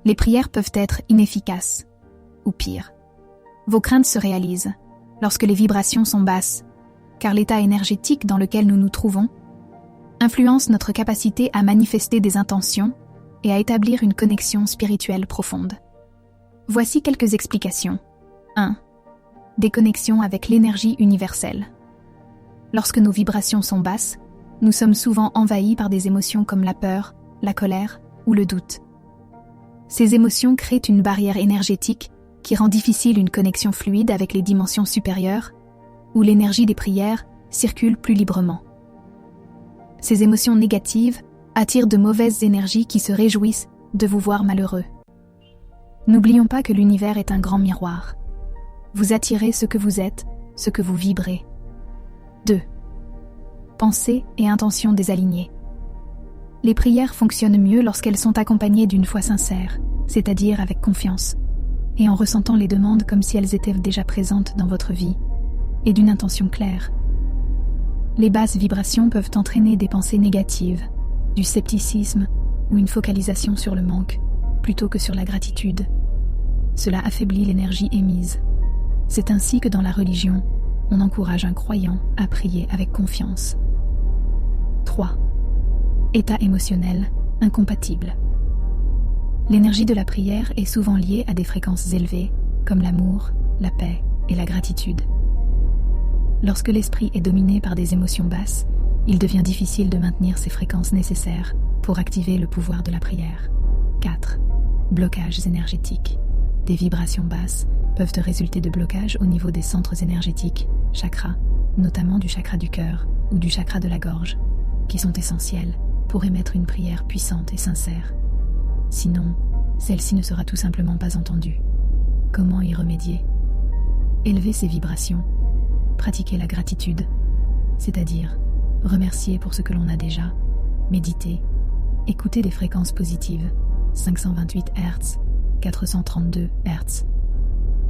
Les prières peuvent être inefficaces, ou pire. Vos craintes se réalisent lorsque les vibrations sont basses, car l'état énergétique dans lequel nous nous trouvons influence notre capacité à manifester des intentions et à établir une connexion spirituelle profonde. Voici quelques explications. 1. Déconnexion avec l'énergie universelle. Lorsque nos vibrations sont basses, nous sommes souvent envahis par des émotions comme la peur, la colère ou le doute. Ces émotions créent une barrière énergétique qui rend difficile une connexion fluide avec les dimensions supérieures, où l'énergie des prières circule plus librement. Ces émotions négatives attirent de mauvaises énergies qui se réjouissent de vous voir malheureux. N'oublions pas que l'univers est un grand miroir. Vous attirez ce que vous êtes, ce que vous vibrez. 2. Pensées et intentions désalignées. Les prières fonctionnent mieux lorsqu'elles sont accompagnées d'une foi sincère, c'est-à-dire avec confiance, et en ressentant les demandes comme si elles étaient déjà présentes dans votre vie, et d'une intention claire. Les basses vibrations peuvent entraîner des pensées négatives, du scepticisme ou une focalisation sur le manque, plutôt que sur la gratitude. Cela affaiblit l'énergie émise. C'est ainsi que dans la religion, on encourage un croyant à prier avec confiance. 3. État émotionnel incompatible. L'énergie de la prière est souvent liée à des fréquences élevées, comme l'amour, la paix et la gratitude. Lorsque l'esprit est dominé par des émotions basses, il devient difficile de maintenir ces fréquences nécessaires pour activer le pouvoir de la prière. 4. Blocages énergétiques. Des vibrations basses peuvent résulter de blocages au niveau des centres énergétiques, chakras, notamment du chakra du cœur ou du chakra de la gorge, qui sont essentiels pour émettre une prière puissante et sincère. Sinon, celle-ci ne sera tout simplement pas entendue. Comment y remédier? Élever ces vibrations. Pratiquer la gratitude, c'est-à-dire remercier pour ce que l'on a déjà, méditer, écouter des fréquences positives, 528 Hz, 432 Hz,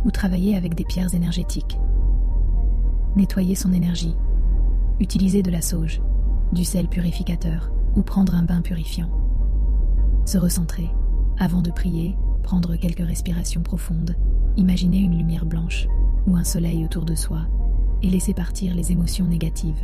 ou travailler avec des pierres énergétiques. Nettoyer son énergie, utiliser de la sauge, du sel purificateur ou prendre un bain purifiant. Se recentrer, avant de prier, prendre quelques respirations profondes, imaginer une lumière blanche ou un soleil autour de soi et laisser partir les émotions négatives.